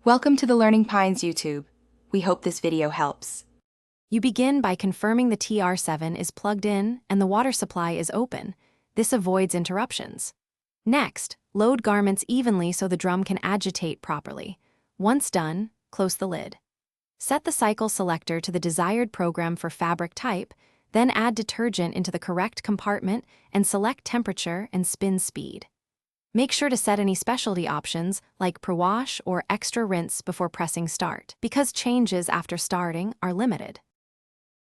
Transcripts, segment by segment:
Welcome to the Learning Pines YouTube. We hope this video helps. You begin by confirming the Tr7 is plugged in and the water supply is open. This avoids interruptions. Next, load garments evenly so the drum can agitate properly. Once done, close the lid. Set the cycle selector to the desired program for fabric type, then add detergent into the correct compartment and select temperature and spin speed. Make sure to set any specialty options like pre-wash or extra rinse before pressing start, because changes after starting are limited.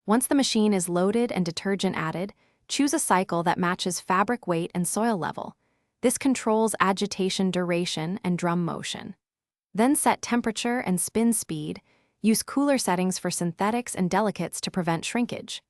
Once the machine is loaded and detergent added, choose a cycle that matches fabric weight and soil level. This controls agitation duration and drum motion. Then set temperature and spin speed. Use cooler settings for synthetics and delicates to prevent shrinkage.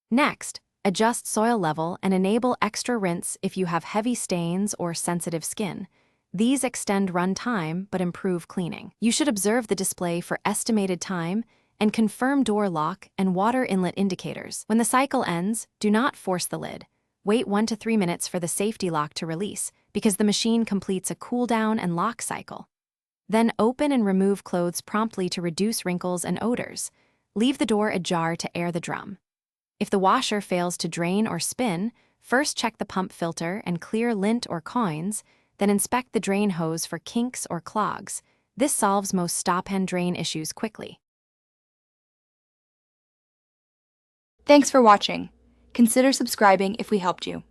Next, adjust soil level and enable extra rinse if you have heavy stains or sensitive skin. These extend run time but improve cleaning. You should observe the display for estimated time and confirm door lock and water inlet indicators. When the cycle ends, do not force the lid. Wait 1 to 3 minutes for the safety lock to release because the machine completes a cool down and lock cycle. Then open and remove clothes promptly to reduce wrinkles and odors. Leave the door ajar to air the drum. If the washer fails to drain or spin, first check the pump filter and clear lint or coins, then inspect the drain hose for kinks or clogs. This solves most stop and drain issues quickly. Thanks for watching. Consider subscribing if we helped you.